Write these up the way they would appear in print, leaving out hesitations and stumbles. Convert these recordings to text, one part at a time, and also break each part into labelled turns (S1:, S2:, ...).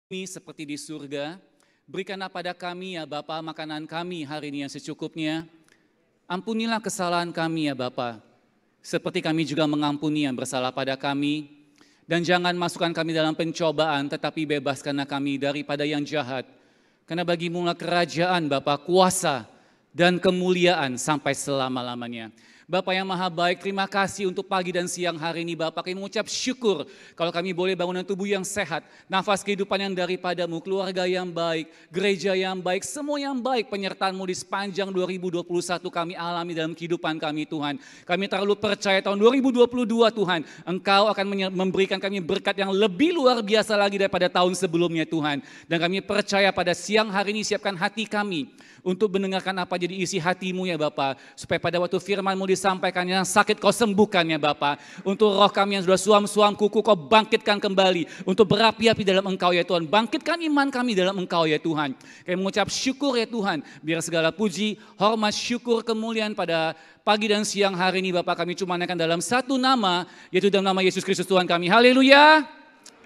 S1: bumi seperti di surga. Berikanlah pada kami ya Bapa makanan kami hari ini yang secukupnya. Ampunilah kesalahan kami ya Bapa, seperti kami juga mengampuni yang bersalah pada kami. Dan jangan masukkan kami dalam pencobaan, tetapi bebaskanlah kami daripada yang jahat. Karena bagimu-lah kerajaan Bapa, kuasa dan kemuliaan sampai selama-lamanya. Bapak yang maha baik, terima kasih untuk pagi dan siang hari ini Bapak. Kami mengucap syukur kalau kami boleh bangunan tubuh yang sehat, nafas kehidupan yang daripadamu, keluarga yang baik, gereja yang baik, semua yang baik penyertaan-Mu di sepanjang 2021 kami alami dalam kehidupan kami Tuhan. Kami terlalu percaya tahun 2022 Tuhan, Engkau akan memberikan kami berkat yang lebih luar biasa lagi daripada tahun sebelumnya Tuhan. Dan kami percaya pada siang hari ini siapkan hati kami untuk mendengarkan apa jadi isi hati-Mu ya Bapak. Supaya pada waktu firman-Mu disampaikan yang sakit Kau sembuhkan ya Bapak. Untuk roh kami yang sudah suam-suam kuku Kau bangkitkan kembali. Untuk berapi-api dalam Engkau ya Tuhan. Bangkitkan iman kami dalam Engkau ya Tuhan. Kami mengucap syukur ya Tuhan. Biar segala puji, hormat, syukur, kemuliaan pada pagi dan siang hari ini Bapak kami cuma naikkan dalam satu nama. Yaitu dalam nama Yesus Kristus Tuhan kami. Haleluya.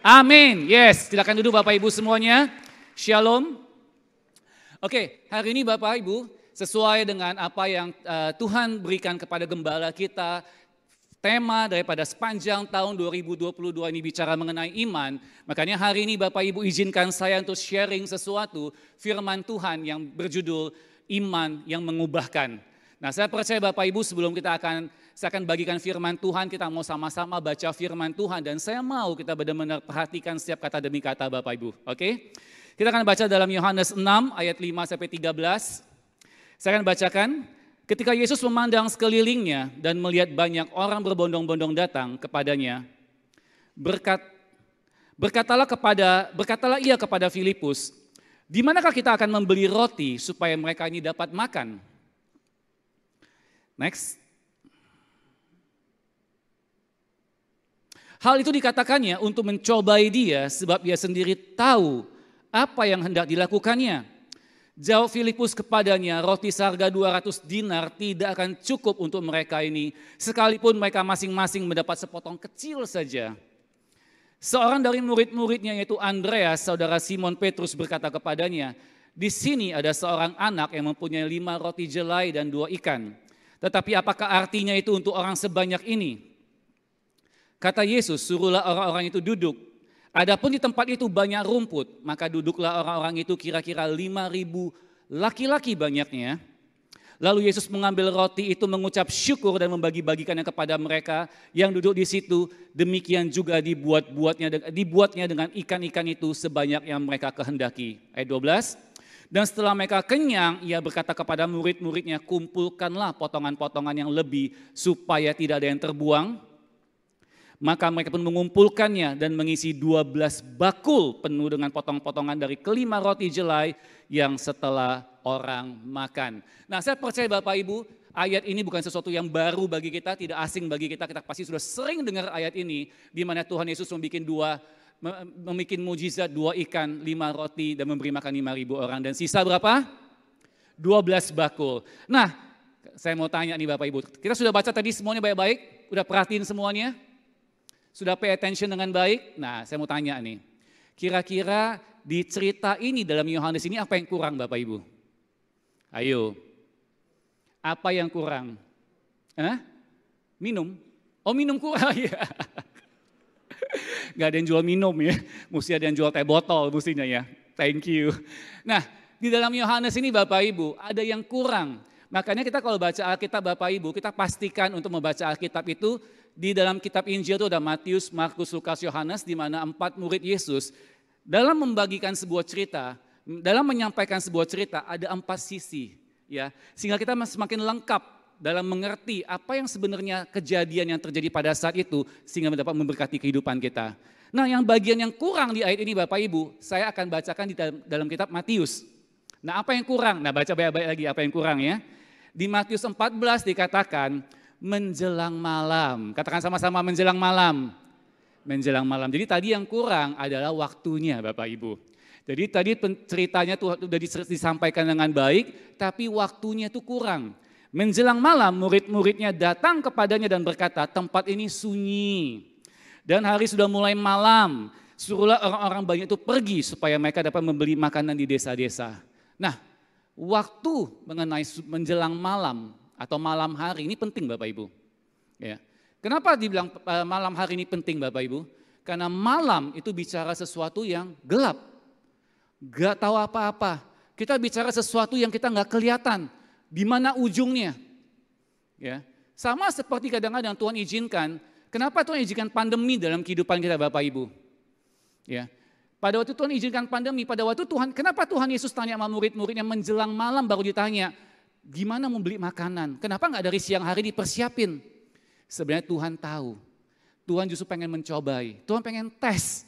S1: Amin. Yes, silakan duduk Bapak Ibu semuanya. Shalom. Oke, hari ini Bapak Ibu, sesuai dengan apa yang Tuhan berikan kepada gembala kita, tema daripada sepanjang tahun 2022 ini bicara mengenai iman. Makanya hari ini Bapak Ibu izinkan saya untuk sharing sesuatu firman Tuhan yang berjudul iman yang mengubahkan. Nah, saya percaya Bapak Ibu sebelum saya akan bagikan firman Tuhan, kita mau sama-sama baca firman Tuhan dan saya mau kita benar-benar perhatikan setiap kata demi kata Bapak Ibu. Oke? Kita akan baca dalam Yohanes 6 ayat 5 sampai 13. Saya akan bacakan. Ketika Yesus memandang sekelilingnya dan melihat banyak orang berbondong-bondong datang kepadanya, berkatalah ia kepada Filipus, "Di manakah kita akan membeli roti supaya mereka ini dapat makan?" Next. Hal itu dikatakannya untuk mencobai dia sebab ia sendiri tahu apa yang hendak dilakukannya. Jawab Filipus kepadanya, roti seharga 200 dinar tidak akan cukup untuk mereka ini, sekalipun mereka masing-masing mendapat sepotong kecil saja. Seorang dari murid-muridnya yaitu Andreas, saudara Simon Petrus berkata kepadanya, "Di sini ada seorang anak yang mempunyai 5 roti jelai dan 2 ikan. Tetapi apakah artinya itu untuk orang sebanyak ini?" Kata Yesus, "Suruhlah orang-orang itu duduk." Adapun di tempat itu banyak rumput, maka duduklah orang-orang itu kira-kira 5.000 laki-laki banyaknya. Lalu Yesus mengambil roti itu mengucap syukur dan membagi-bagikannya kepada mereka yang duduk di situ. Demikian juga dibuatnya dengan ikan-ikan itu sebanyak yang mereka kehendaki. Ayat 12. Dan setelah mereka kenyang, ia berkata kepada murid-muridnya, "Kumpulkanlah potongan-potongan yang lebih supaya tidak ada yang terbuang." Maka mereka pun mengumpulkannya dan mengisi 12 bakul penuh dengan potong-potongan dari kelima roti jelai yang setelah orang makan. Nah, saya percaya Bapak Ibu, ayat ini bukan sesuatu yang baru bagi kita, tidak asing bagi kita. Kita pasti sudah sering dengar ayat ini, di mana Tuhan Yesus membuat mujizat 2 ikan, 5 roti dan memberi makan 5.000 orang. Dan sisa berapa? 12 bakul. Nah, saya mau tanya nih Bapak Ibu, kita sudah baca tadi semuanya baik-baik? Udah perhatiin semuanya? Sudah pay attention dengan baik? Nah, saya mau tanya nih. Kira-kira di cerita ini dalam Yohanes ini apa yang kurang Bapak Ibu? Ayo. Apa yang kurang? Minum? Oh, minum kurang ya. Gak ada yang jual minum ya. Mesti ada yang jual teh botol mestinya ya. Thank you. Nah, di dalam Yohanes ini Bapak Ibu ada yang kurang. Makanya kita kalau baca Alkitab Bapak Ibu, kita pastikan untuk membaca Alkitab itu di dalam kitab Injil itu ada Matius, Markus, Lukas, Yohanes, di mana 4 murid Yesus dalam membagikan sebuah cerita, dalam menyampaikan sebuah cerita ada 4 sisi, ya, sehingga kita semakin lengkap dalam mengerti apa yang sebenarnya kejadian yang terjadi pada saat itu sehingga dapat memberkati kehidupan kita. Nah, yang bagian yang kurang di ayat ini Bapak Ibu, saya akan bacakan di dalam kitab Matius. Nah, apa yang kurang? Nah, baca baik-baik lagi apa yang kurang ya. Di Matius 14 dikatakan menjelang malam. Katakan sama-sama menjelang malam. Menjelang malam. Jadi tadi yang kurang adalah waktunya Bapak Ibu. Jadi tadi ceritanya tuh sudah disampaikan dengan baik, tapi waktunya itu kurang. Menjelang malam murid-muridnya datang kepadanya dan berkata, "Tempat ini sunyi dan hari sudah mulai malam. Suruhlah orang-orang banyak itu pergi supaya mereka dapat membeli makanan di desa-desa. Nah, waktu menjelang malam atau malam hari ini penting Bapak Ibu. Ya. Kenapa dibilang malam hari ini penting Bapak Ibu? Karena malam itu bicara sesuatu yang gelap. Gak tahu apa-apa. Kita bicara sesuatu yang kita gak kelihatan. Di mana ujungnya. Ya. Sama seperti kadang-kadang Tuhan izinkan. Kenapa Tuhan izinkan pandemi dalam kehidupan kita Bapak Ibu? Ya. Pada waktu Tuhan izinkan pandemi, pada waktu kenapa Tuhan Yesus tanya sama murid-muridnya menjelang malam baru ditanya, gimana mau beli makanan? Kenapa nggak dari siang hari dipersiapin? Sebenarnya Tuhan tahu, Tuhan justru pengen mencobai, Tuhan pengen tes.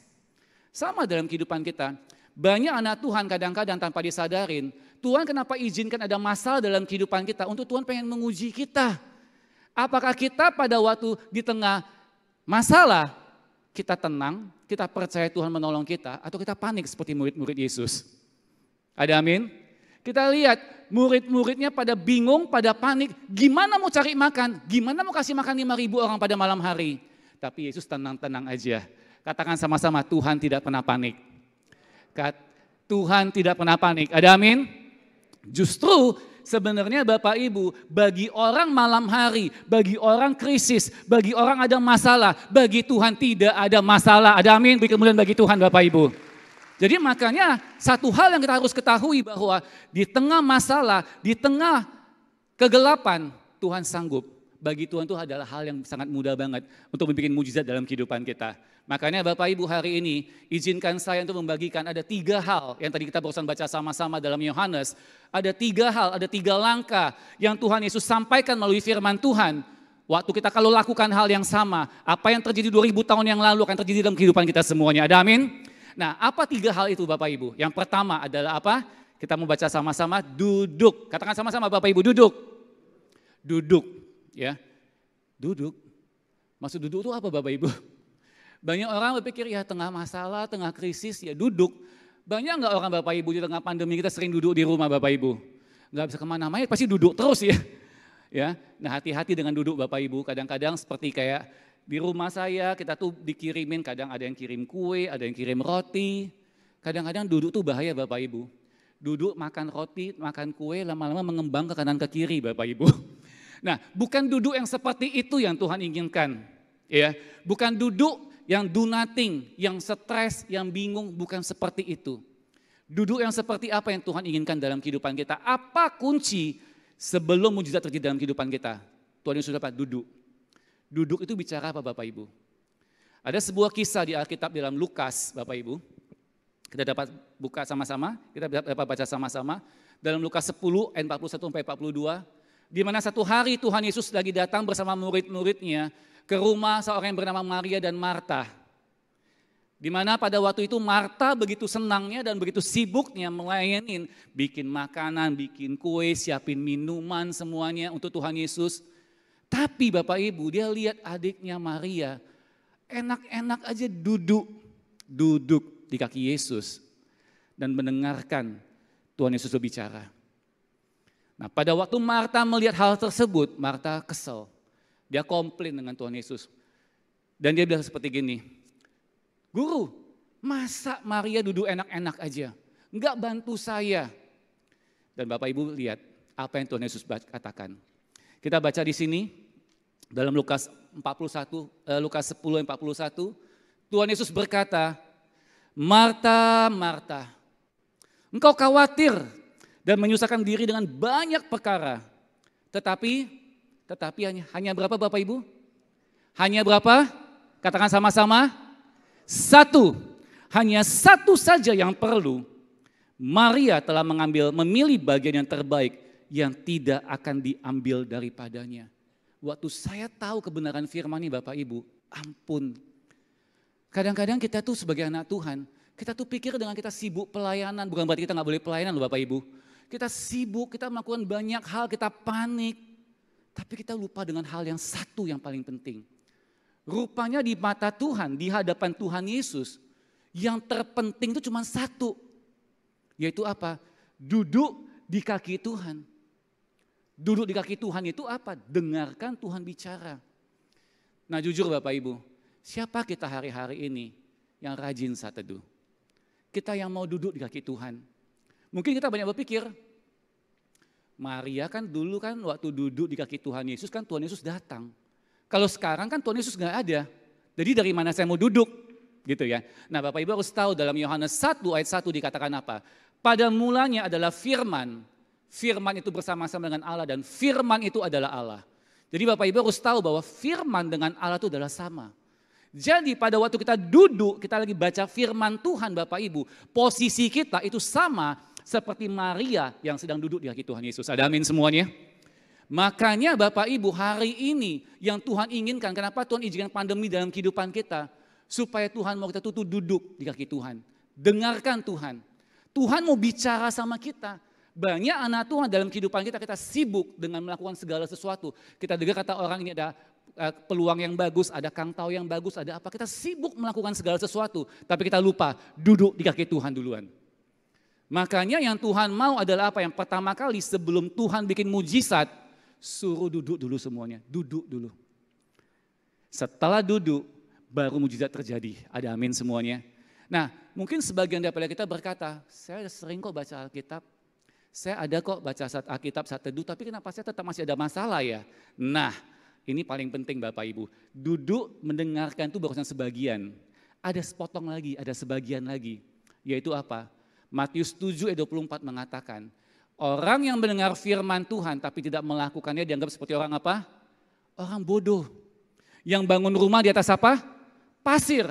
S1: Sama dalam kehidupan kita, banyak anak Tuhan kadang-kadang tanpa disadarin, Tuhan kenapa izinkan ada masalah dalam kehidupan kita? Untuk Tuhan pengen menguji kita. Apakah kita pada waktu di tengah masalah, kita tenang, kita percaya Tuhan menolong kita, atau kita panik seperti murid-murid Yesus. Ada amin? Kita lihat murid-muridnya pada bingung, pada panik, gimana mau cari makan, gimana mau kasih makan 5.000 orang pada malam hari. Tapi Yesus tenang-tenang aja. Katakan sama-sama, Tuhan tidak pernah panik. Tuhan tidak pernah panik, ada amin? Justru sebenarnya Bapak Ibu, bagi orang malam hari, bagi orang krisis, bagi orang ada masalah, bagi Tuhan tidak ada masalah. Ada amin, kemudian bagi Tuhan Bapak Ibu. Jadi makanya satu hal yang kita harus ketahui bahwa di tengah masalah, di tengah kegelapan, Tuhan sanggup. Bagi Tuhan itu adalah hal yang sangat mudah banget untuk membuat mujizat dalam kehidupan kita. Makanya Bapak Ibu hari ini izinkan saya untuk membagikan ada 3 hal yang tadi kita barusan baca sama-sama dalam Yohanes. Ada 3 hal, ada 3 langkah yang Tuhan Yesus sampaikan melalui firman Tuhan. Waktu kita kalau lakukan hal yang sama, apa yang terjadi 2000 tahun yang lalu akan terjadi dalam kehidupan kita semuanya. Ada amin? Nah, apa 3 hal itu Bapak Ibu? Yang pertama adalah apa? Kita mau baca sama-sama, duduk. Katakan sama-sama Bapak Ibu, duduk. Duduk, ya. Duduk. Maksud duduk itu apa Bapak Ibu? Banyak orang berpikir ya tengah masalah, tengah krisis ya duduk. Banyak nggak orang Bapak Ibu di tengah pandemi kita sering duduk di rumah Bapak Ibu? Nggak bisa kemana-mana, pasti duduk terus ya. Ya, nah hati-hati dengan duduk Bapak Ibu. Kadang-kadang seperti kayak di rumah saya kita tuh dikirimin, kadang ada yang kirim kue, ada yang kirim roti. Kadang-kadang duduk tuh bahaya Bapak Ibu. Duduk makan roti, makan kue, lama-lama mengembang ke kanan ke kiri Bapak Ibu. Nah, bukan duduk yang seperti itu yang Tuhan inginkan. Ya, bukan duduk yang do nothing, yang stres, yang bingung, bukan seperti itu. Duduk yang seperti apa yang Tuhan inginkan dalam kehidupan kita? Apa kunci sebelum mujizat terjadi dalam kehidupan kita? Tuhan Yesus dapat duduk. Duduk itu bicara apa Bapak Ibu? Ada sebuah kisah di Alkitab dalam Lukas Bapak Ibu. Kita dapat buka sama-sama, kita dapat baca sama-sama. Dalam Lukas 10 ayat 41 sampai 42. Di mana satu hari Tuhan Yesus lagi datang bersama murid-muridnya ke rumah seorang yang bernama Maria dan Marta. Di mana pada waktu itu Marta begitu senangnya dan begitu sibuknya melayanin, bikin makanan, bikin kue, siapin minuman semuanya untuk Tuhan Yesus. Tapi Bapak Ibu dia lihat adiknya Maria enak-enak aja duduk di kaki Yesus dan mendengarkan Tuhan Yesus berbicara. Nah pada waktu Marta melihat hal tersebut, Marta kesel. Dia komplain dengan Tuhan Yesus. Dan dia bilang seperti gini, Guru, masa Maria duduk enak-enak aja, enggak bantu saya. Dan Bapak Ibu lihat apa yang Tuhan Yesus katakan. Kita baca di sini dalam Lukas 10 ayat 41, Tuhan Yesus berkata, Marta, Marta, engkau khawatir dan menyusahkan diri dengan banyak perkara. Tetapi hanya berapa Bapak Ibu? Hanya berapa? Katakan sama-sama. 1. Hanya 1 saja yang perlu. Maria telah memilih bagian yang terbaik yang tidak akan diambil daripadanya. Waktu saya tahu kebenaran firman ini Bapak Ibu, ampun. Kadang-kadang kita tuh sebagai anak Tuhan, kita tuh pikir dengan kita sibuk pelayanan, bukan berarti kita gak boleh pelayanan loh Bapak Ibu. Kita sibuk, kita melakukan banyak hal, kita panik. Tapi kita lupa dengan hal yang satu yang paling penting. Rupanya di mata Tuhan, di hadapan Tuhan Yesus, yang terpenting itu cuma satu. Yaitu apa? Duduk di kaki Tuhan. Duduk di kaki Tuhan itu apa? Dengarkan Tuhan bicara. Nah jujur Bapak Ibu, siapa kita hari-hari ini yang rajin saat teduh. Kita yang mau duduk di kaki Tuhan. Mungkin kita banyak berpikir, Maria kan dulu kan waktu duduk di kaki Tuhan Yesus kan Tuhan Yesus datang. Kalau sekarang kan Tuhan Yesus nggak ada. Jadi dari mana saya mau duduk? Gitu ya. Nah Bapak Ibu harus tahu dalam Yohanes 1 ayat 1 dikatakan apa? Pada mulanya adalah firman. Firman itu bersama-sama dengan Allah dan firman itu adalah Allah. Jadi Bapak Ibu harus tahu bahwa firman dengan Allah itu adalah sama. Jadi pada waktu kita duduk, kita lagi baca firman Tuhan Bapak Ibu, posisi kita itu sama seperti Maria yang sedang duduk di kaki Tuhan Yesus. Ada amin semuanya? Makanya Bapak Ibu hari ini yang Tuhan inginkan, kenapa Tuhan izinkan pandemi dalam kehidupan kita? Supaya Tuhan mau kita tutup duduk di kaki Tuhan. Dengarkan Tuhan. Tuhan mau bicara sama kita. Banyak anak Tuhan dalam kehidupan kita, kita sibuk dengan melakukan segala sesuatu. Kita dengar kata orang ini ada peluang yang bagus, ada kangtau yang bagus, ada apa. Kita sibuk melakukan segala sesuatu, tapi kita lupa duduk di kaki Tuhan duluan. Makanya yang Tuhan mau adalah apa? Yang pertama kali sebelum Tuhan bikin mujizat, suruh duduk dulu semuanya, duduk dulu. Setelah duduk, baru mujizat terjadi. Ada amin semuanya. Nah, mungkin sebagian daripada kita berkata, saya sering kok baca Alkitab, saya ada kok baca Alkitab saat teduh, tapi kenapa saya tetap masih ada masalah ya? Nah, ini paling penting Bapak Ibu. Duduk mendengarkan itu barusan sebagian. Ada sepotong lagi, ada sebagian lagi. Yaitu apa? Matius 7 ayat 24 mengatakan, orang yang mendengar firman Tuhan tapi tidak melakukannya dianggap seperti orang apa? Orang bodoh. Yang bangun rumah di atas apa? Pasir.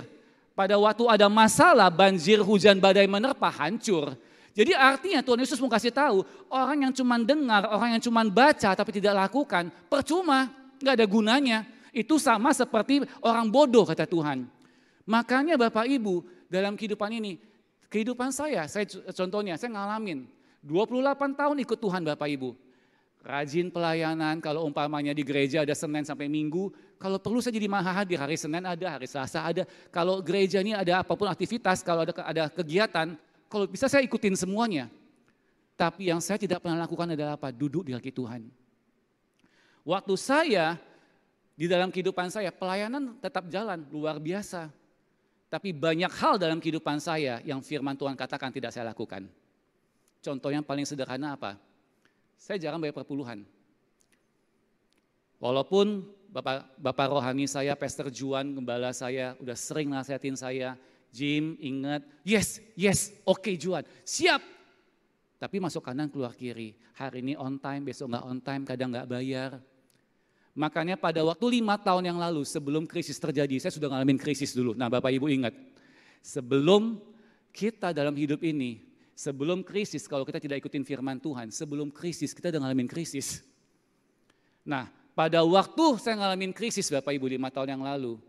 S1: Pada waktu ada masalah, banjir, hujan, badai menerpa, hancur. Jadi artinya Tuhan Yesus mau kasih tahu, orang yang cuma dengar, orang yang cuma baca tapi tidak lakukan, percuma, nggak ada gunanya. Itu sama seperti orang bodoh kata Tuhan. Makanya Bapak Ibu dalam kehidupan ini, kehidupan saya contohnya saya ngalamin 28 tahun ikut Tuhan Bapak Ibu. Rajin pelayanan, kalau umpamanya di gereja ada Senin sampai Minggu, kalau perlu saya jadi maha hadir, hari Senin ada, hari Selasa ada. Kalau gereja ini ada apapun aktivitas, kalau ada kegiatan, kalau bisa saya ikutin semuanya. Tapi yang saya tidak pernah lakukan adalah apa? Duduk di kaki Tuhan. Waktu saya, di dalam kehidupan saya, pelayanan tetap jalan, luar biasa. Tapi banyak hal dalam kehidupan saya yang firman Tuhan katakan tidak saya lakukan. Contoh yang paling sederhana apa? Saya jarang bayar perpuluhan. Walaupun Bapak rohani saya, Pastor Juan, gembala saya, udah sering nasihatin saya, Jim ingat, yes, oke Juan, siap. Tapi masuk kanan keluar kiri, hari ini on time, besok nggak on time, kadang nggak bayar. Makanya pada waktu 5 tahun yang lalu sebelum krisis terjadi, saya sudah ngalamin krisis dulu. Nah Bapak Ibu ingat, sebelum kita dalam hidup ini, sebelum krisis kalau kita tidak ikutin firman Tuhan, sebelum krisis kita udah ngalamin krisis. Nah pada waktu saya ngalamin krisis Bapak Ibu 5 tahun yang lalu,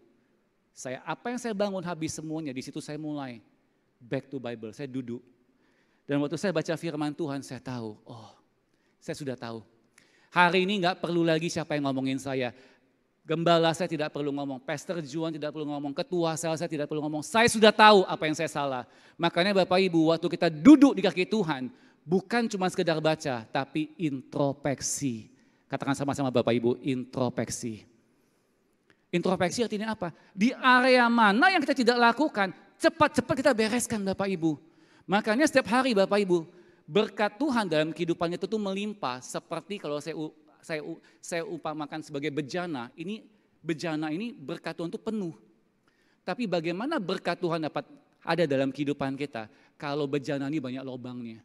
S1: apa yang saya bangun habis semuanya, di situ saya mulai back to Bible, saya duduk. Dan waktu saya baca firman Tuhan saya tahu, saya sudah tahu. Hari ini nggak perlu lagi siapa yang ngomongin saya. Gembala saya tidak perlu ngomong, Pastor Juan tidak perlu ngomong, ketua sel saya tidak perlu ngomong. Saya sudah tahu apa yang saya salah. Makanya Bapak Ibu waktu kita duduk di kaki Tuhan, bukan cuma sekedar baca, tapi introspeksi. Katakan sama-sama Bapak Ibu, introspeksi. Introspeksi artinya apa? Di area mana yang kita tidak lakukan, cepat-cepat kita bereskan Bapak Ibu. Makanya setiap hari Bapak Ibu, berkat Tuhan dalam kehidupannya itu melimpah. Seperti kalau saya umpamakan sebagai bejana, bejana ini berkat Tuhan itu penuh. Tapi bagaimana berkat Tuhan dapat ada dalam kehidupan kita kalau bejana ini banyak lubangnya?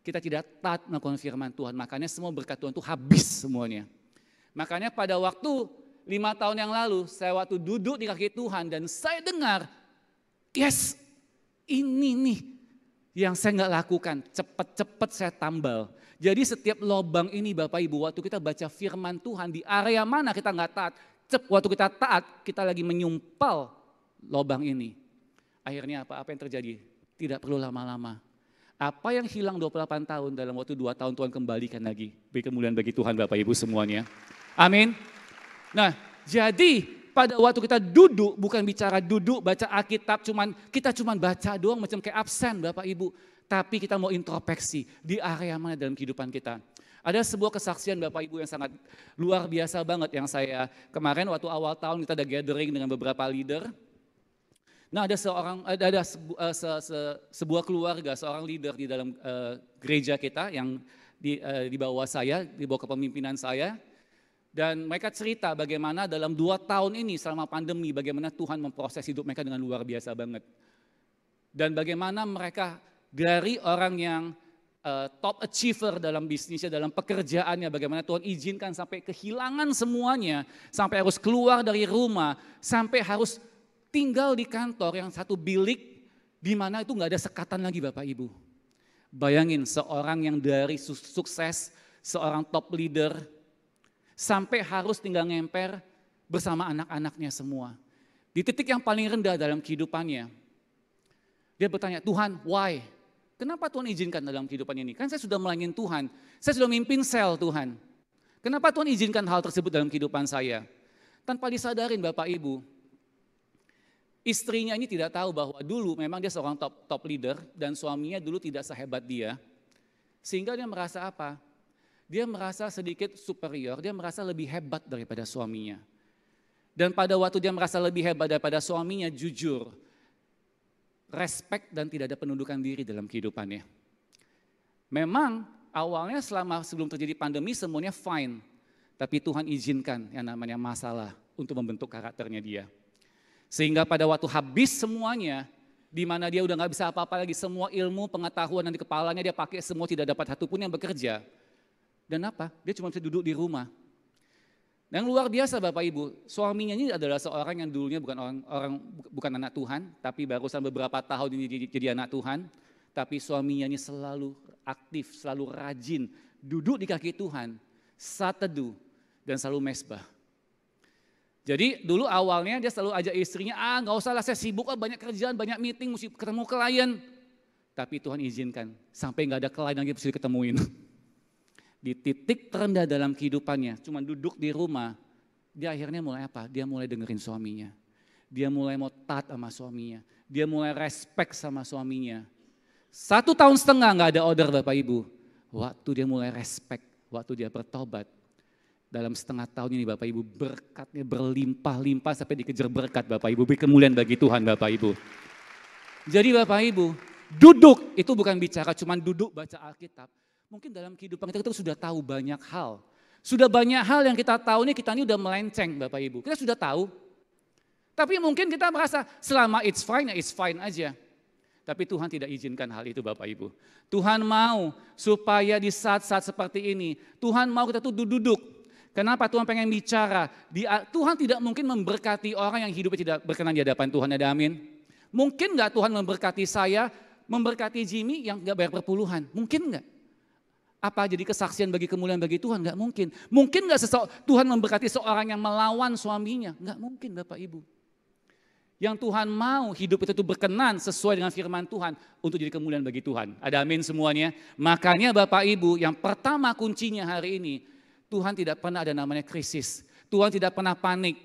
S1: Kita tidak taat melakukan firman Tuhan, makanya semua berkat Tuhan itu habis semuanya. Makanya pada waktu 5 tahun yang lalu, saya waktu duduk di kaki Tuhan dan saya dengar, yes, ini nih yang saya nggak lakukan, cepat-cepat saya tambal. Jadi setiap lubang ini Bapak Ibu, waktu kita baca firman Tuhan di area mana kita nggak taat, waktu kita taat, kita lagi menyumpal lubang ini. Akhirnya apa yang terjadi? Tidak perlu lama-lama. Apa yang hilang 28 tahun dalam waktu 2 tahun Tuhan kembalikan lagi. Beri kemuliaan bagi Tuhan Bapak Ibu semuanya. Amin. Nah, jadi pada waktu kita duduk, bukan bicara duduk baca Alkitab, kita cuman baca doang macam kayak absen Bapak Ibu. Tapi kita mau introspeksi di area mana dalam kehidupan kita. Ada sebuah kesaksian Bapak Ibu yang sangat luar biasa banget yang saya kemarin waktu awal tahun kita ada gathering dengan beberapa leader. Nah sebuah keluarga, seorang leader di dalam gereja kita yang di bawah saya, di bawah kepemimpinan saya. Dan mereka cerita bagaimana dalam 2 tahun ini selama pandemi, bagaimana Tuhan memproses hidup mereka dengan luar biasa banget. Dan bagaimana mereka dari orang yang top achiever dalam bisnisnya, dalam pekerjaannya, bagaimana Tuhan izinkan sampai kehilangan semuanya, sampai harus keluar dari rumah, sampai harus tinggal di kantor yang satu bilik, di mana itu nggak ada sekatan lagi Bapak Ibu. Bayangin seorang yang dari sukses, seorang top leader, sampai harus tinggal ngemper bersama anak-anaknya semua. Di titik yang paling rendah dalam kehidupannya, dia bertanya, Tuhan, why? Kenapa Tuhan izinkan dalam kehidupan ini? Kan saya sudah melayani Tuhan, saya sudah mimpin sel Tuhan. Kenapa Tuhan izinkan hal tersebut dalam kehidupan saya? Tanpa disadarin Bapak Ibu, istrinya ini tidak tahu bahwa dulu memang dia seorang top leader dan suaminya dulu tidak sehebat dia. Sehingga dia merasa apa? Dia merasa sedikit superior, dia merasa lebih hebat daripada suaminya. Dan pada waktu dia merasa lebih hebat daripada suaminya, jujur, respect dan tidak ada penundukan diri dalam kehidupannya. Memang awalnya sebelum terjadi pandemi semuanya fine, tapi Tuhan izinkan yang namanya masalah untuk membentuk karakternya dia. Sehingga pada waktu habis semuanya, di mana dia udah gak bisa apa-apa lagi, semua ilmu, pengetahuan yang di kepalanya dia pakai semua, tidak dapat satupun yang bekerja. Dan apa? Dia cuma bisa duduk di rumah. Yang luar biasa Bapak Ibu, suaminya ini adalah seorang yang dulunya bukan anak Tuhan, tapi barusan beberapa tahun ini jadi anak Tuhan. Tapi suaminya ini selalu aktif, selalu rajin, duduk di kaki Tuhan, saat teduh, dan selalu mesbah. Jadi dulu awalnya dia selalu ajak istrinya, gak usah lah saya sibuk, banyak kerjaan, banyak meeting, mesti ketemu klien. Tapi Tuhan izinkan, sampai gak ada klien lagi mesti diketemuin. Di titik terendah dalam kehidupannya, cuma duduk di rumah, dia akhirnya mulai apa? Dia mulai dengerin suaminya. Dia mulai mau taat sama suaminya. Dia mulai respect sama suaminya. 1 tahun setengah gak ada order Bapak Ibu. Waktu dia mulai respect, waktu dia bertobat. Dalam setengah tahun ini Bapak Ibu, berkatnya berlimpah-limpah sampai dikejar berkat Bapak Ibu. Beri kemuliaan bagi Tuhan Bapak Ibu. Jadi Bapak Ibu, duduk itu bukan bicara cuma duduk baca Alkitab. Mungkin dalam kehidupan kita sudah tahu banyak hal. Sudah banyak hal yang kita tahu nih, kita ini udah melenceng Bapak Ibu. Kita sudah tahu. Tapi mungkin kita merasa selama it's fine aja. Tapi Tuhan tidak izinkan hal itu Bapak Ibu. Tuhan mau supaya di saat-saat seperti ini, Tuhan mau kita tuh duduk. Kenapa Tuhan pengen bicara? Tuhan tidak mungkin memberkati orang yang hidupnya tidak berkenan di hadapan Tuhan, ada amin. Mungkin gak Tuhan memberkati saya, memberkati Jimmy yang gak bayar perpuluhan? Mungkin gak? Apa jadi kesaksian bagi kemuliaan bagi Tuhan? Enggak mungkin. Mungkin enggak Tuhan memberkati seorang yang melawan suaminya? Enggak mungkin Bapak Ibu. Yang Tuhan mau hidup itu berkenan sesuai dengan firman Tuhan untuk jadi kemuliaan bagi Tuhan. Ada amin semuanya. Makanya Bapak Ibu yang pertama kuncinya hari ini, Tuhan tidak pernah ada namanya krisis. Tuhan tidak pernah panik.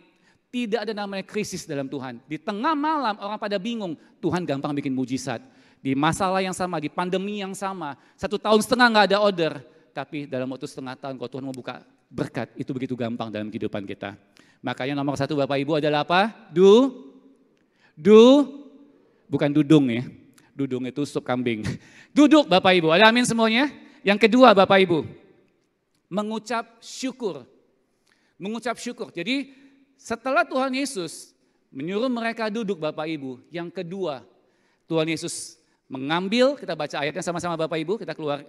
S1: Tidak ada namanya krisis dalam Tuhan. Di tengah malam orang pada bingung, Tuhan gampang bikin mujizat. Di masalah yang sama, di pandemi yang sama, 1 tahun setengah gak ada order. Tapi dalam waktu setengah tahun kalau Tuhan mau buka berkat, itu begitu gampang dalam kehidupan kita. Makanya nomor 1 Bapak Ibu adalah apa? Bukan dudung ya. Dudung itu sup kambing. Duduk Bapak Ibu, ada amin semuanya? Yang kedua Bapak Ibu, mengucap syukur. Mengucap syukur, jadi setelah Tuhan Yesus menyuruh mereka duduk Bapak Ibu, yang kedua Tuhan Yesus mengambil, kita baca ayatnya sama-sama Bapak Ibu, kita keluar.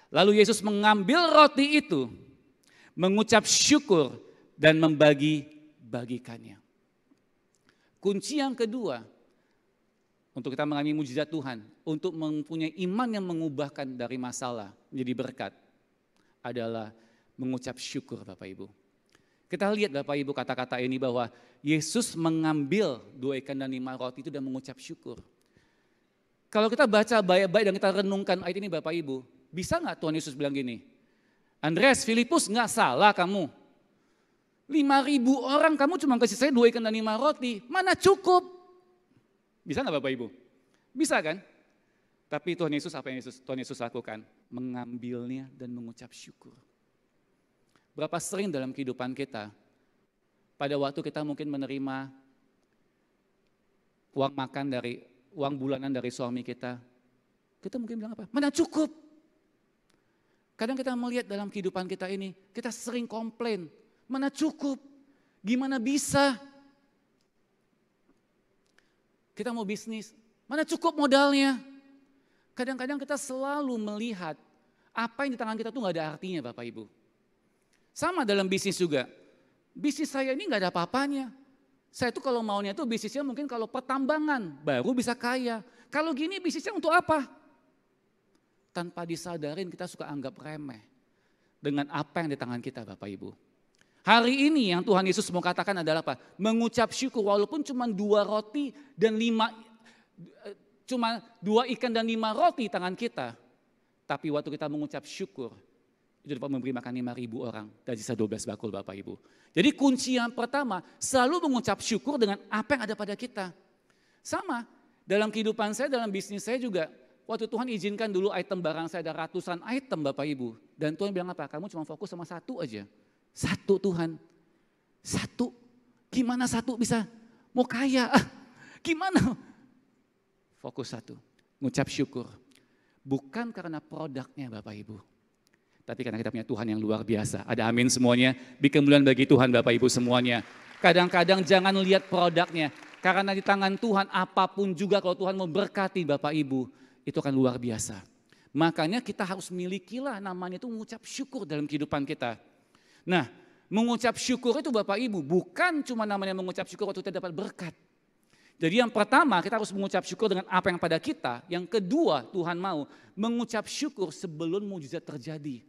S1: Lalu Yesus mengambil roti itu, mengucap syukur dan membagi-bagikannya. Kunci yang kedua untuk kita mengalami mujizat Tuhan, untuk mempunyai iman yang mengubahkan dari masalah menjadi berkat adalah mengucap syukur Bapak Ibu. Kita lihat Bapak Ibu kata-kata ini bahwa Yesus mengambil 2 ikan dan 5 roti itu dan mengucap syukur. Kalau kita baca baik-baik dan kita renungkan ayat ini Bapak Ibu, bisa gak Tuhan Yesus bilang gini, Andreas, Filipus gak salah kamu. 5.000 orang kamu cuma kasih saya 2 ikan dan 5 roti, mana cukup? Bisa gak Bapak Ibu? Bisa kan? Tapi Tuhan Yesus apa yang Tuhan Yesus lakukan? Mengambilnya dan mengucap syukur. Berapa sering dalam kehidupan kita, pada waktu kita mungkin menerima uang makan uang bulanan dari suami kita. Kita mungkin bilang apa? Mana cukup. Kadang kita melihat dalam kehidupan kita ini, kita sering komplain. Mana cukup? Gimana bisa? Kita mau bisnis, mana cukup modalnya? Kadang-kadang kita selalu melihat apa yang di tangan kita tuh gak ada artinya Bapak Ibu. Sama dalam bisnis juga. Bisnis saya ini gak ada apa-apanya. Saya tuh kalau maunya tuh bisnisnya mungkin kalau pertambangan baru bisa kaya. Kalau gini bisnisnya untuk apa? Tanpa disadarin kita suka anggap remeh dengan apa yang di tangan kita Bapak Ibu. Hari ini yang Tuhan Yesus mau katakan adalah apa? Mengucap syukur walaupun cuma 2 roti dan 2 ikan dan 5 roti di tangan kita. Tapi waktu kita mengucap syukur, itu dapat memberi makan 5.000 orang dan sisa 12 bakul Bapak Ibu. Jadi kunci yang pertama selalu mengucap syukur dengan apa yang ada pada kita. Sama dalam kehidupan saya, dalam bisnis saya juga. Waktu Tuhan izinkan dulu item barang saya ada ratusan item Bapak Ibu. Dan Tuhan bilang apa? Kamu cuma fokus sama 1 aja. 1 Tuhan. 1. Gimana 1 bisa? Mau kaya? Gimana? Fokus 1. Ngucap syukur. Bukan karena produknya Bapak Ibu. Tapi karena kita punya Tuhan yang luar biasa. Ada amin semuanya. Beri kemuliaan bagi Tuhan Bapak Ibu semuanya. Kadang-kadang jangan lihat produknya. Karena di tangan Tuhan apapun juga kalau Tuhan mau berkati Bapak Ibu. Itu akan luar biasa. Makanya kita harus milikilah namanya itu mengucap syukur dalam kehidupan kita. Nah, mengucap syukur itu Bapak Ibu bukan cuma namanya mengucap syukur waktu kita dapat berkat. Jadi yang pertama kita harus mengucap syukur dengan apa yang pada kita. Yang kedua Tuhan mau mengucap syukur sebelum mujizat terjadi.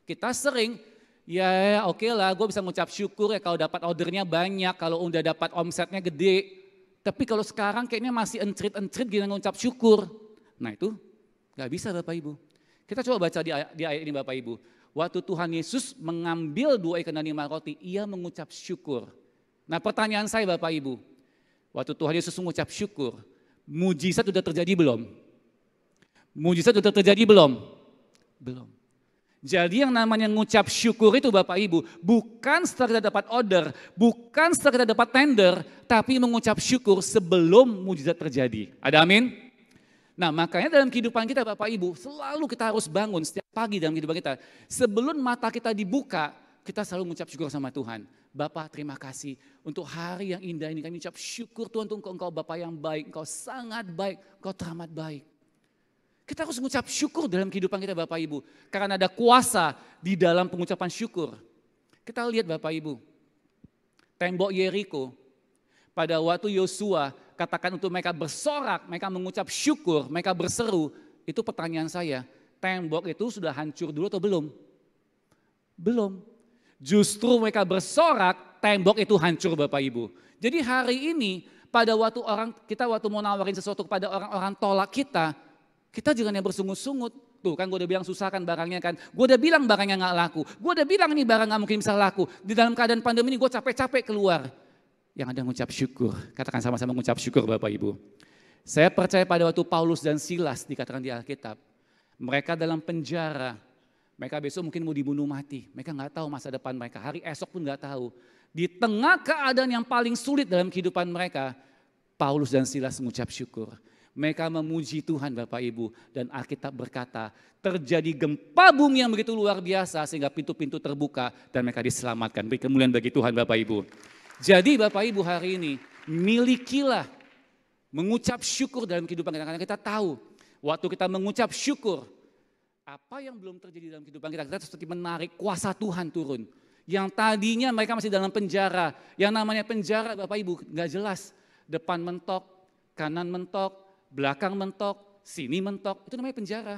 S1: Kita sering ya oke lah gue bisa mengucap syukur ya kalau dapat ordernya banyak, kalau udah dapat omsetnya gede. Tapi kalau sekarang kayaknya masih encrit-encrit gini ngucap syukur. Nah itu gak bisa Bapak Ibu. Kita coba baca di ayat ini Bapak Ibu. Waktu Tuhan Yesus mengambil 2 ikan dan 5 roti, ia mengucap syukur. Nah pertanyaan saya Bapak Ibu, waktu Tuhan Yesus mengucap syukur, mujizat sudah terjadi belum? Mujizat sudah terjadi belum? Belum. Jadi yang namanya mengucap syukur itu Bapak Ibu, bukan setelah kita dapat order, bukan setelah kita dapat tender, tapi mengucap syukur sebelum mujizat terjadi. Ada amin? Nah makanya dalam kehidupan kita Bapak Ibu, selalu kita harus bangun setiap pagi dalam kehidupan kita. Sebelum mata kita dibuka, kita selalu mengucap syukur sama Tuhan. Bapak terima kasih untuk hari yang indah ini. Kami ucap syukur Tuhan untuk Engkau Bapak yang baik, Engkau sangat baik, Engkau teramat baik. Kita harus mengucap syukur dalam kehidupan kita Bapak Ibu. Karena ada kuasa di dalam pengucapan syukur. Kita lihat Bapak Ibu, tembok Yeriko pada waktu Yosua katakan untuk mereka bersorak, mereka mengucap syukur, mereka berseru. Itu pertanyaan saya, tembok itu sudah hancur dulu atau belum? Belum. Justru mereka bersorak, tembok itu hancur Bapak Ibu. Jadi hari ini pada waktu kita mau nawarin sesuatu kepada orang-orang tolak kita jangan yang bersungut-sungut. Tuh kan gue udah bilang susah kan barangnya kan. Gue udah bilang barangnya gak laku. Gue udah bilang ini barang gak mungkin bisa laku. Di dalam keadaan pandemi ini gue capek-capek keluar. Yang ada ngucap syukur. Katakan sama-sama ngucap syukur Bapak Ibu. Saya percaya pada waktu Paulus dan Silas dikatakan di Alkitab. Mereka dalam penjara. Mereka besok mungkin mau dibunuh mati. Mereka gak tahu masa depan mereka. Hari esok pun gak tahu. Di tengah keadaan yang paling sulit dalam kehidupan mereka. Paulus dan Silas mengucap syukur. Mereka memuji Tuhan Bapak Ibu dan Alkitab berkata terjadi gempa bumi yang begitu luar biasa sehingga pintu-pintu terbuka dan mereka diselamatkan. Beri kemuliaan bagi Tuhan Bapak Ibu. Jadi Bapak Ibu hari ini milikilah mengucap syukur dalam kehidupan kita. Karena kita tahu waktu kita mengucap syukur apa yang belum terjadi dalam kehidupan kita seperti menarik kuasa Tuhan turun. Yang tadinya mereka masih dalam penjara, yang namanya penjara Bapak Ibu gak jelas. Depan mentok, kanan mentok, belakang mentok, sini mentok, itu namanya penjara.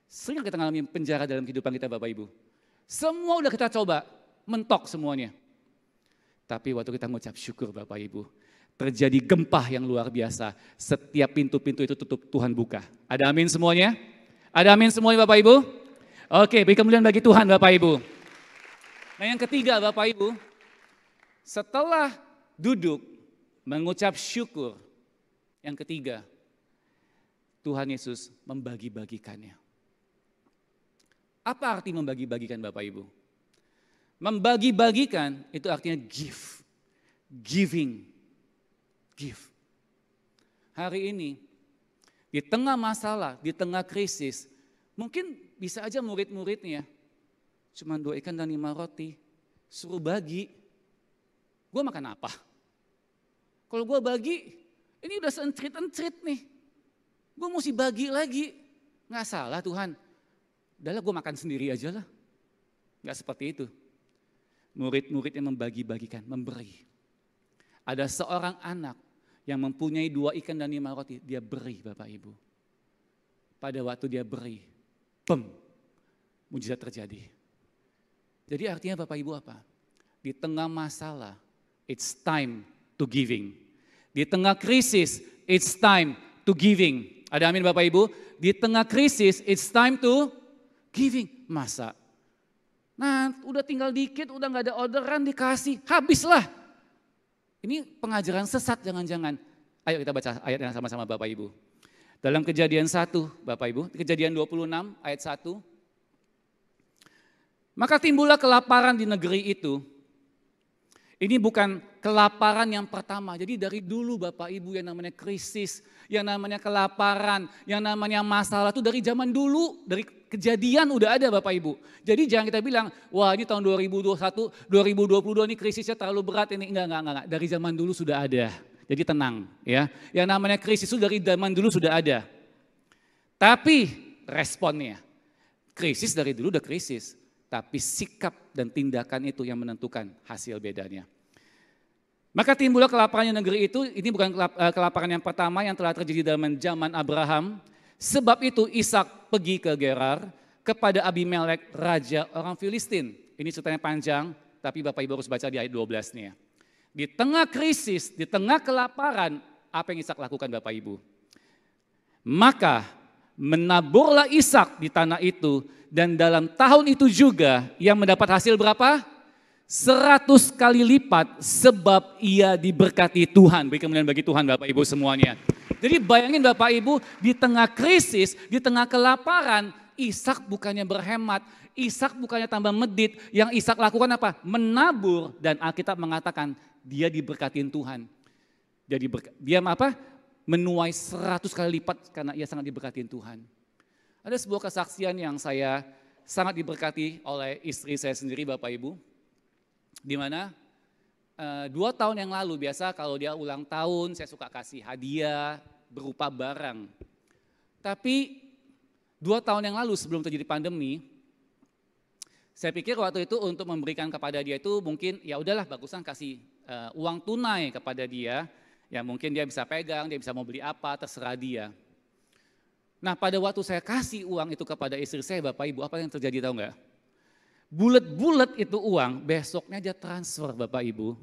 S1: Sering kita mengalami penjara dalam kehidupan kita Bapak Ibu. Semua udah kita coba, mentok semuanya. Tapi waktu kita mengucap syukur Bapak Ibu, terjadi gempa yang luar biasa. Setiap pintu-pintu itu tutup, Tuhan buka. Ada amin semuanya? Ada amin semuanya Bapak Ibu? Oke, beri kemuliaan bagi Tuhan Bapak Ibu. Nah yang ketiga Bapak Ibu, setelah duduk mengucap syukur, yang ketiga, Tuhan Yesus membagi-bagikannya. Apa arti membagi-bagikan Bapak Ibu? Membagi-bagikan itu artinya give, giving. Give. Hari ini, di tengah masalah, di tengah krisis, mungkin bisa aja murid-muridnya cuma 2 ikan dan 5 roti, suruh bagi. Gue makan apa? Kalau gue bagi, ini udah seencrit-encrit nih. Gue mesti bagi lagi. Nggak salah Tuhan. Udahlah gue makan sendiri aja lah. Nggak seperti itu. Murid-murid yang membagi-bagikan, memberi. Ada seorang anak yang mempunyai 2 ikan dan 5 roti, dia beri Bapak Ibu. Pada waktu dia beri, mujizat terjadi. Jadi artinya Bapak Ibu apa? Di tengah masalah, it's time to giving. Di tengah krisis, it's time to giving. Ada amin Bapak Ibu? Di tengah krisis, it's time to giving. Masa? Nah udah tinggal dikit, udah gak ada orderan dikasih, habislah. Ini pengajaran sesat jangan-jangan. Ayo kita baca ayatnya sama-sama Bapak Ibu. Dalam Kejadian 1 Bapak Ibu, Kejadian 26 ayat 1. Maka timbullah kelaparan di negeri itu. Ini bukan kelaparan yang pertama, jadi dari dulu Bapak Ibu yang namanya krisis, yang namanya kelaparan, yang namanya masalah itu dari zaman dulu, dari kejadian udah ada Bapak Ibu. Jadi jangan kita bilang, wah ini tahun 2021, 2022 ini krisisnya terlalu berat ini, enggak. Dari zaman dulu sudah ada, jadi tenang ya. Yang namanya krisis itu dari zaman dulu sudah ada. Tapi responnya, krisis dari dulu udah krisis. Tapi sikap dan tindakan itu yang menentukan hasil bedanya. Maka timbullah kelaparan di negeri itu, ini bukan kelaparan yang pertama yang telah terjadi dalam zaman Abraham. Sebab itu Ishak pergi ke Gerar kepada Abimelek, raja orang Filistin. Ini ceritanya panjang, tapi Bapak Ibu harus baca di ayat 12 nih ya. Di tengah krisis, di tengah kelaparan, apa yang Ishak lakukan Bapak Ibu? Maka menaburlah Ishak di tanah itu, dan dalam tahun itu juga ia mendapat hasil berapa? 100 kali lipat sebab ia diberkati Tuhan. Beri kemuliaan bagi Tuhan Bapak Ibu semuanya. Jadi bayangin Bapak Ibu di tengah krisis, di tengah kelaparan, Ishak bukannya berhemat, Ishak bukannya tambah medit, yang Ishak lakukan apa? Menabur, dan Alkitab mengatakan dia diberkatin Tuhan. Dia apa? Menuai 100 kali lipat karena ia sangat diberkatin Tuhan. Ada sebuah kesaksian yang saya sangat diberkati oleh istri saya sendiri Bapak Ibu. Di mana 2 tahun yang lalu biasa kalau dia ulang tahun saya suka kasih hadiah berupa barang. Tapi 2 tahun yang lalu sebelum terjadi pandemi, saya pikir waktu itu untuk memberikan kepada dia itu mungkin ya udahlah bagusan kasih uang tunai kepada dia. Ya mungkin dia bisa pegang, dia bisa mau beli apa, terserah dia. Nah pada waktu saya kasih uang itu kepada istri saya Bapak Ibu, apa yang terjadi tahu nggak? Bulet-bulet itu uang, besoknya dia transfer Bapak Ibu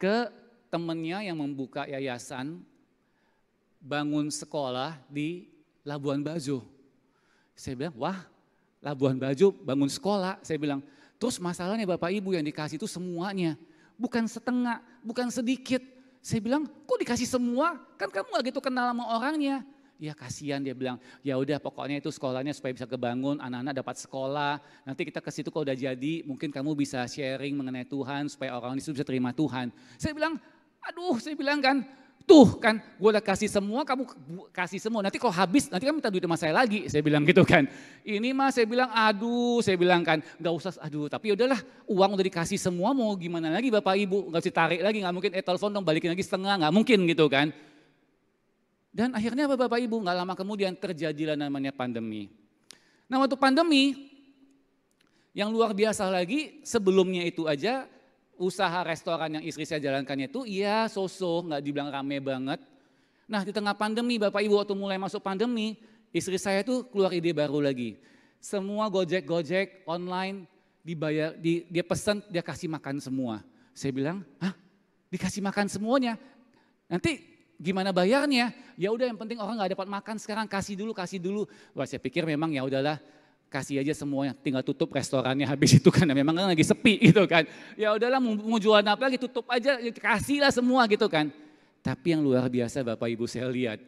S1: ke temennya yang membuka yayasan bangun sekolah di Labuan Bajo. Saya bilang, wah Labuan Bajo bangun sekolah. Saya bilang, terus masalahnya Bapak Ibu yang dikasih itu semuanya, bukan setengah, bukan sedikit. Saya bilang, kok dikasih semua? Kan kamu gak gitu kenal sama orangnya. Ya kasihan dia bilang, ya udah pokoknya itu sekolahnya supaya bisa kebangun, anak-anak dapat sekolah. Nanti kita ke situ kalau udah jadi, mungkin kamu bisa sharing mengenai Tuhan supaya orang di situ bisa terima Tuhan. Saya bilang, aduh saya bilang kan, tuh kan gue udah kasih semua, kamu kasih semua. Nanti kalau habis, nanti kamu minta duit sama saya lagi. Saya bilang gitu kan. Ini mah saya bilang, aduh saya bilang kan, gak usah, aduh tapi udahlah uang udah dikasih semua mau gimana lagi Bapak Ibu. Gak usah tarik lagi, gak mungkin telepon dong balikin lagi setengah, gak mungkin gitu kan. Dan akhirnya apa Bapak Ibu, gak lama kemudian terjadilah namanya pandemi. Nah waktu pandemi, yang luar biasa lagi sebelumnya itu aja usaha restoran yang istri saya jalankannya itu ya so-so, gak dibilang rame banget. Nah di tengah pandemi Bapak Ibu waktu mulai masuk pandemi, istri saya tuh keluar ide baru lagi. Semua gojek online dibayar, dia pesan dia kasih makan semua. Saya bilang, hah dikasih makan semuanya? Nanti gimana bayarnya? Ya udah yang penting orang nggak dapat makan sekarang kasih dulu. Wah saya pikir memang ya udahlah kasih aja semuanya, tinggal tutup restorannya habis itu kan memang kan lagi sepi gitu kan. Ya udahlah mau jualan apa lagi tutup aja, kasihlah semua gitu kan. Tapi yang luar biasa Bapak Ibu saya lihat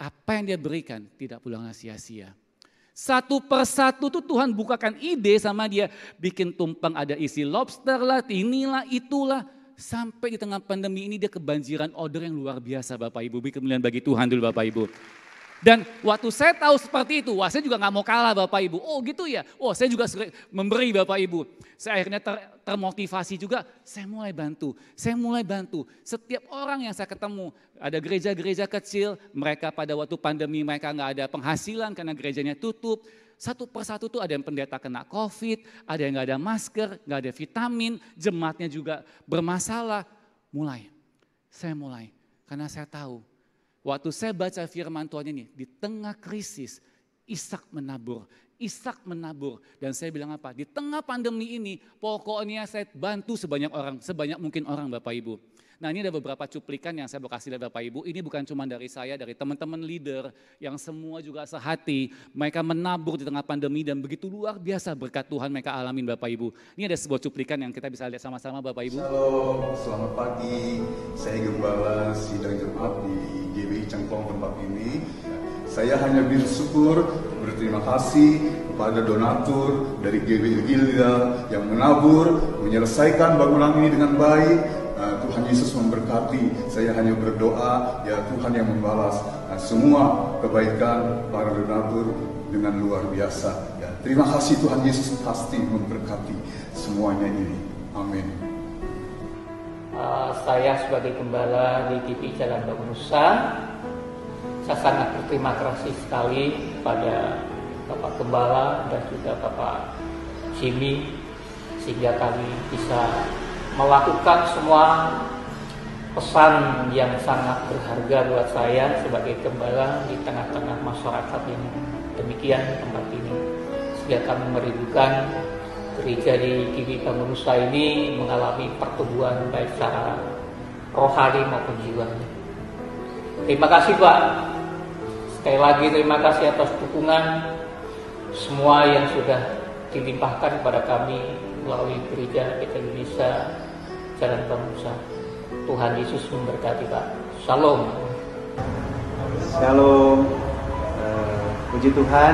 S1: apa yang dia berikan tidak pulang sia-sia. Satu persatu tuh Tuhan bukakan ide sama dia, bikin tumpeng ada isi lobster lah, inilah itulah. sampai di tengah pandemi ini dia kebanjiran order yang luar biasa Bapak Ibu. Beri kemuliaan bagi Tuhan dulu Bapak Ibu. Dan waktu saya tahu seperti itu, wah saya juga gak mau kalah Bapak Ibu. Oh gitu ya, oh saya juga memberi Bapak Ibu. Saya akhirnya termotivasi juga, saya mulai bantu. Setiap orang yang saya ketemu, ada gereja-gereja kecil, mereka pada waktu pandemi mereka gak ada penghasilan karena gerejanya tutup. Satu persatu tuh ada yang pendeta kena COVID, ada yang gak ada masker, gak ada vitamin, jemaatnya juga bermasalah. Saya mulai, karena saya tahu. Waktu saya baca firman Tuhan ini, di tengah krisis, Ishak menabur. Dan saya bilang apa? Di tengah pandemi ini, pokoknya saya bantu sebanyak mungkin orang Bapak Ibu. Nah ini ada beberapa cuplikan yang saya mau kasih lihat Bapak Ibu. Ini bukan cuma dari saya, dari teman-teman leader yang semua juga sehati. Mereka menabur di tengah pandemi dan begitu luar biasa berkat Tuhan mereka alamin Bapak Ibu. Ini ada sebuah cuplikan yang kita bisa lihat sama-sama Bapak Ibu.
S2: Halo, selamat pagi. Saya Gembala Sidang Jemaat di GBI Cengklong tempat ini. Saya hanya bersyukur, berterima kasih kepada donatur dari GBI Gilgal yang menabur, menyelesaikan bangunan ini dengan baik. Tuhan Yesus memberkati. Saya hanya berdoa, ya Tuhan yang membalas semua kebaikan para donatur dengan luar biasa. Ya, terima kasih Tuhan Yesus pasti memberkati semuanya ini. Amin.
S3: Saya sebagai gembala di GBI Jalan Bangun Nusa, saya sangat berterima kasih sekali pada Bapak Gembala dan juga Bapak Jimmy sehingga kami bisa melakukan semua pesan yang sangat berharga buat saya sebagai gembala di tengah-tengah masyarakat yang demikian tempat ini. Sehingga kami merindukan gereja di GBI Bangun Nusa ini mengalami pertumbuhan baik secara rohani maupun jiwanya. Terima kasih Pak. Sekali lagi terima kasih atas dukungan semua yang sudah dilimpahkan kepada kami melalui gereja kita Indonesia Jalan Bangun Nusa. Tuhan Yesus memberkati Pak. Shalom.
S4: Shalom. Puji Tuhan.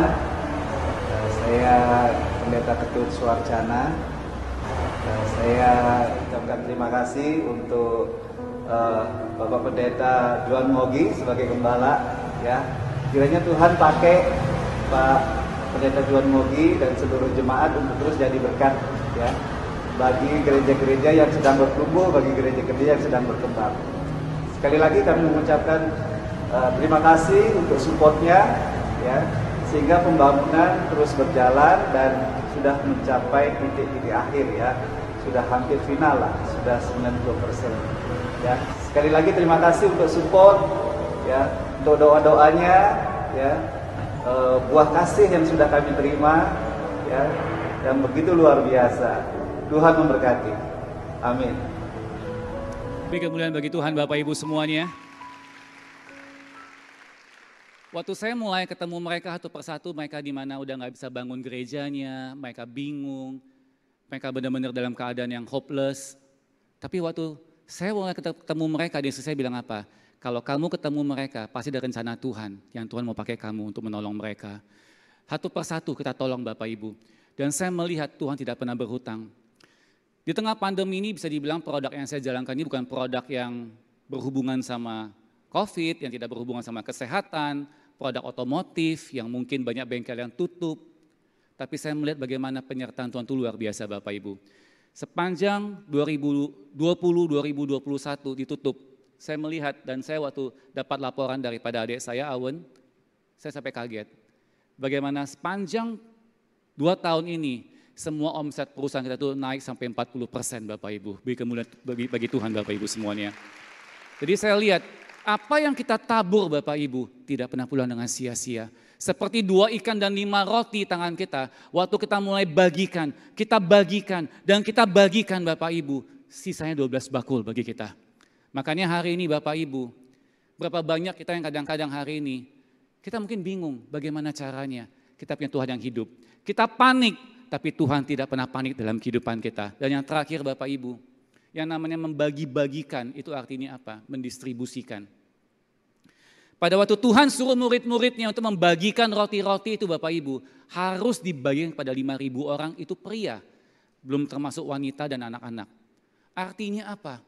S4: Saya Pendeta Ketut Suarcana. Saya ucapkan terima kasih untuk Bapak Pendeta Juan Mogi sebagai gembala. Ya, kiranya Tuhan pakai Pak Pendeta Juan Mogi dan seluruh jemaat untuk terus jadi berkat ya bagi gereja-gereja yang sedang bertumbuh, bagi gereja-gereja yang sedang berkembang. Sekali lagi kami mengucapkan terima kasih untuk supportnya ya, sehingga pembangunan terus berjalan dan sudah mencapai titik-titik akhir ya, sudah hampir final lah, sudah 90% ya. Sekali lagi terima kasih untuk support ya, untuk doa-doanya ya, buah kasih yang sudah kami terima ya, yang begitu luar biasa. Tuhan memberkati. Amin.
S1: Beri kemuliaan bagi Tuhan Bapak Ibu semuanya. Waktu saya mulai ketemu mereka satu persatu, mereka di mana udah nggak bisa bangun gerejanya, mereka bingung, mereka benar-benar dalam keadaan yang hopeless. Tapi waktu saya mulai ketemu mereka, saya bilang apa? Kalau kamu ketemu mereka, pasti ada rencana Tuhan yang Tuhan mau pakai kamu untuk menolong mereka. Satu persatu kita tolong Bapak Ibu. Dan saya melihat Tuhan tidak pernah berhutang. Di tengah pandemi ini bisa dibilang produk yang saya jalankan ini bukan produk yang berhubungan sama COVID, yang tidak berhubungan sama kesehatan, produk otomotif yang mungkin banyak bengkel yang tutup. Tapi saya melihat bagaimana penyertaan Tuhan itu luar biasa Bapak Ibu. Sepanjang 2020-2021 ditutup, saya melihat dan saya waktu dapat laporan daripada adik saya Awen, saya sampai kaget. Bagaimana sepanjang 2 tahun ini, semua omset perusahaan kita itu naik sampai 40% Bapak Ibu. Beri kemuliaan bagi Tuhan Bapak Ibu semuanya. Jadi saya lihat apa yang kita tabur Bapak Ibu tidak pernah pulang dengan sia-sia. Seperti 2 ikan dan 5 roti tangan kita. Waktu kita mulai bagikan dan kita bagikan Bapak Ibu. Sisanya 12 bakul bagi kita. Makanya hari ini Bapak Ibu, berapa banyak kita yang kadang-kadang hari ini, kita mungkin bingung bagaimana caranya. Kita punya Tuhan yang hidup. Kita panik, tapi Tuhan tidak pernah panik dalam kehidupan kita. Dan yang terakhir Bapak Ibu, yang namanya membagi-bagikan itu artinya apa? Mendistribusikan. Pada waktu Tuhan suruh murid-muridnya untuk membagikan roti-roti itu Bapak Ibu, harus dibagikan kepada 5.000 orang itu pria, belum termasuk wanita dan anak-anak. Artinya apa?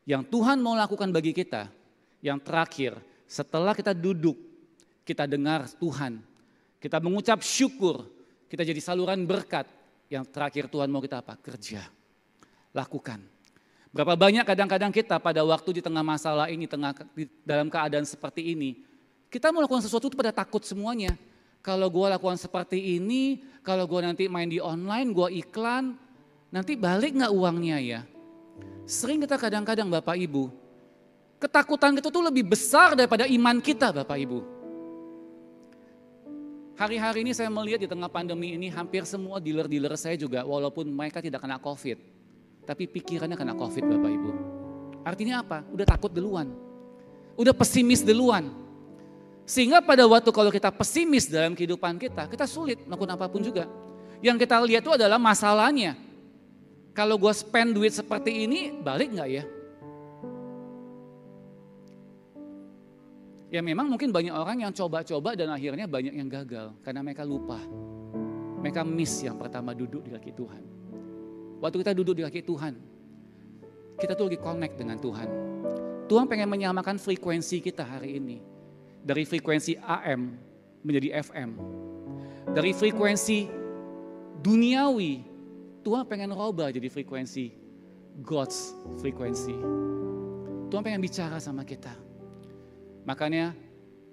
S1: yang Tuhan mau lakukan bagi kita, yang terakhir setelah kita duduk, kita dengar Tuhan, kita mengucap syukur, kita jadi saluran berkat, yang terakhir Tuhan mau kita apa? Kerja, lakukan. Berapa banyak kadang-kadang kita pada waktu di tengah masalah ini, dalam keadaan seperti ini, kita mau lakukan sesuatu itu pada takut semuanya. Kalau gue lakukan seperti ini, kalau gue nanti main di online, gue iklan, nanti balik gak uangnya ya? Sering kita kadang-kadang Bapak Ibu, ketakutan kita tuh lebih besar daripada iman kita Bapak Ibu. Hari-hari ini saya melihat di tengah pandemi ini hampir semua dealer-dealer saya juga walaupun mereka tidak kena COVID, tapi pikirannya kena COVID Bapak Ibu. Artinya apa? Udah takut duluan, udah pesimis duluan. Sehingga pada waktu kalau kita pesimis dalam kehidupan kita sulit melakukan apapun juga. Yang kita lihat itu adalah masalahnya. Kalau gue spend duit seperti ini, balik gak ya? Ya memang mungkin banyak orang yang coba-coba dan akhirnya banyak yang gagal. Karena mereka lupa. Mereka miss yang pertama duduk di kaki Tuhan. Waktu kita duduk di kaki Tuhan, kita tuh lagi connect dengan Tuhan. Tuhan pengen menyamakan frekuensi kita hari ini. Dari frekuensi AM menjadi FM. Dari frekuensi duniawi, Tuhan pengen rubah jadi frekuensi God's frekuensi. Tuhan pengen bicara sama kita. Makanya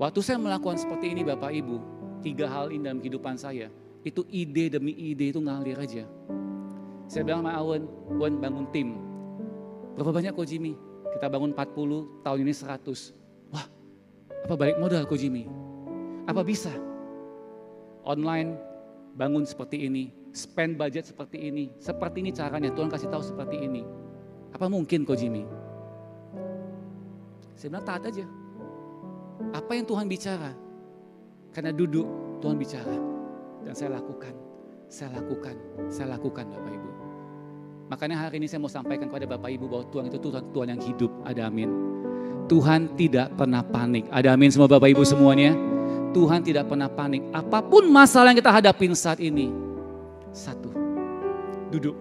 S1: waktu saya melakukan seperti ini Bapak Ibu, 3 hal ini dalam kehidupan saya, itu ide demi ide itu ngalir aja. Saya bilang sama Wan bangun tim. Berapa banyak Ko Jimmy? Kita bangun 40, tahun ini 100. Wah, apa balik modal Ko Jimmy? Apa bisa? Online, bangun seperti ini, spend budget seperti ini caranya, Tuhan kasih tahu seperti ini. Apa mungkin Ko Jimmy? Saya bilang taat aja. Apa yang Tuhan bicara? Karena duduk Tuhan bicara. Dan saya lakukan Bapak Ibu. Makanya hari ini saya mau sampaikan kepada Bapak Ibu bahwa Tuhan itu Tuhan yang hidup. Ada amin. Tuhan tidak pernah panik. Ada amin semua Bapak Ibu semuanya. Tuhan tidak pernah panik. Apapun masalah yang kita hadapin saat ini. 1, duduk.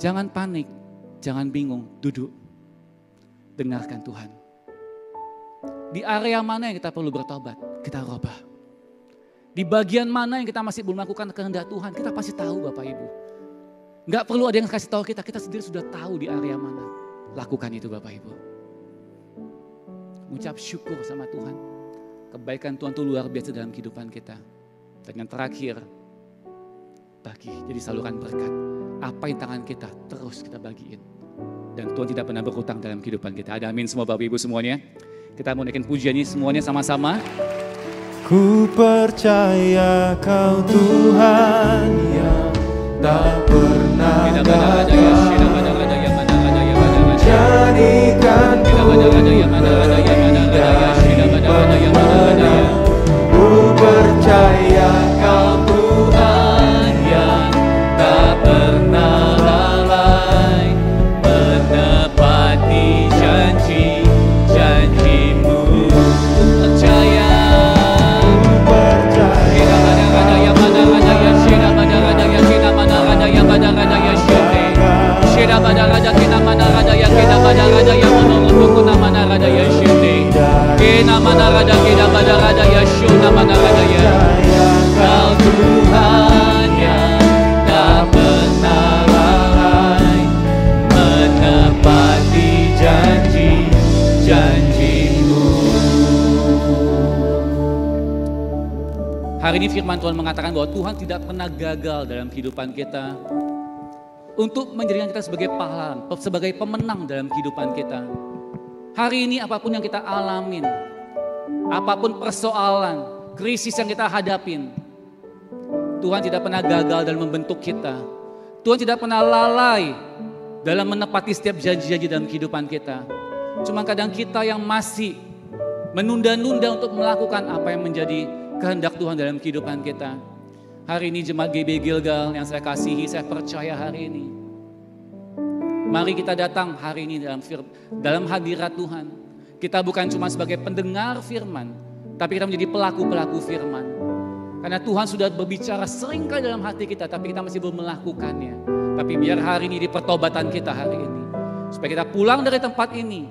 S1: Jangan panik, jangan bingung, duduk. Dengarkan Tuhan. Di area mana yang kita perlu bertobat, kita rubah. Di bagian mana yang kita masih belum melakukan kehendak Tuhan, kita pasti tahu Bapak Ibu. Enggak perlu ada yang kasih tahu kita sendiri sudah tahu di area mana. Lakukan itu Bapak Ibu. Mengucap syukur sama Tuhan. Kebaikan Tuhan itu luar biasa dalam kehidupan kita. Dan yang terakhir, bagi jadi saluran berkat. Apa yang tangan kita terus kita bagiin. Dan Tuhan tidak pernah berhutang dalam kehidupan kita. Ada amin semua Bapak Ibu semuanya. Kita mau naikin pujian ini semuanya sama-sama.
S5: Ku percaya Kau Tuhan yang tak pernah gagal menjadikan ku lebih daripada. Ku percaya Kau Tuhan yang tak pernah lalai menepati janji-janji-Mu. Kau Tuhan yang tak pernah lalai menepati janji-janji-Mu.
S1: Hari ini firman Tuhan mengatakan bahwa Tuhan tidak pernah gagal dalam kehidupan kita. Untuk menjadikan kita sebagai pahlawan, sebagai pemenang dalam kehidupan kita. Hari ini apapun yang kita alamin, apapun persoalan, krisis yang kita hadapin, Tuhan tidak pernah gagal dalam membentuk kita. Tuhan tidak pernah lalai dalam menepati setiap janji-janji dalam kehidupan kita. Cuma kadang kita yang masih menunda-nunda untuk melakukan apa yang menjadi kehendak Tuhan dalam kehidupan kita. Hari ini jemaat GB Gilgal yang saya kasihi, saya percaya hari ini. Mari kita datang hari ini dalam hadirat Tuhan. Kita bukan cuma sebagai pendengar firman, tapi kita menjadi pelaku-pelaku firman. Karena Tuhan sudah berbicara seringkali dalam hati kita, tapi kita masih belum melakukannya. Tapi biar hari ini di pertobatan kita hari ini, Supaya kita pulang dari tempat ini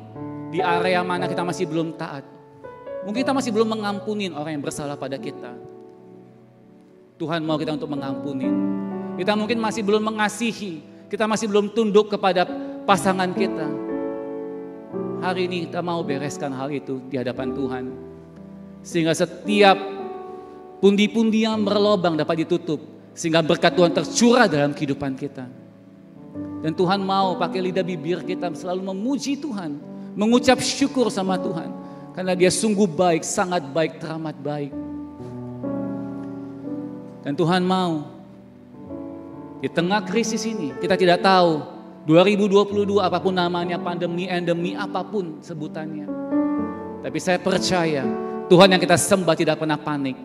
S1: di area mana kita masih belum taat. Mungkin kita masih belum mengampunin orang yang bersalah pada kita. Tuhan mau kita untuk mengampunin. Kita mungkin masih belum mengasihi. Kita masih belum tunduk kepada pasangan kita. Hari ini kita mau bereskan hal itu di hadapan Tuhan. Sehingga setiap pundi-pundi yang berlobang dapat ditutup. Sehingga berkat Tuhan tercurah dalam kehidupan kita. Dan Tuhan mau pakai lidah bibir kita selalu memuji Tuhan. Mengucap syukur sama Tuhan. Karena Dia sungguh baik, sangat baik, teramat baik. Dan Tuhan mau di tengah krisis ini, kita tidak tahu 2022 apapun namanya, pandemi, endemi, apapun sebutannya. Tapi saya percaya Tuhan yang kita sembah tidak pernah panik.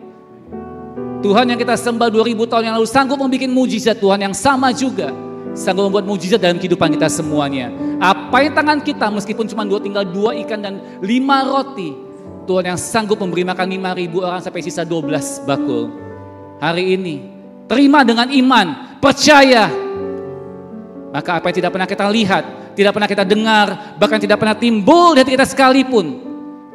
S1: Tuhan yang kita sembah 2000 tahun yang lalu sanggup membuat mujizat. Tuhan yang sama juga sanggup membuat mujizat dalam kehidupan kita semuanya. Apa yang tangan kita meskipun cuma tinggal 2 ikan dan 5 roti, Tuhan yang sanggup memberi makan 5.000 orang sampai sisa 12 bakul. Hari ini terima dengan iman, percaya. Maka apa yang tidak pernah kita lihat, tidak pernah kita dengar, bahkan tidak pernah timbul di hati kita sekalipun,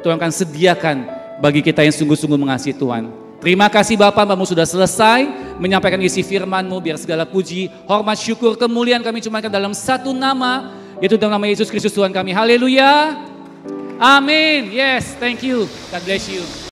S1: Tuhan akan sediakan bagi kita yang sungguh-sungguh mengasihi Tuhan. Terima kasih Bapak, Bapak sudah selesai menyampaikan isi firman-Mu. Biar segala puji, hormat, syukur, kemuliaan kami cuma dalam satu nama, yaitu dalam nama Yesus Kristus Tuhan kami. Haleluya. Amin. Yes, thank you. God bless you.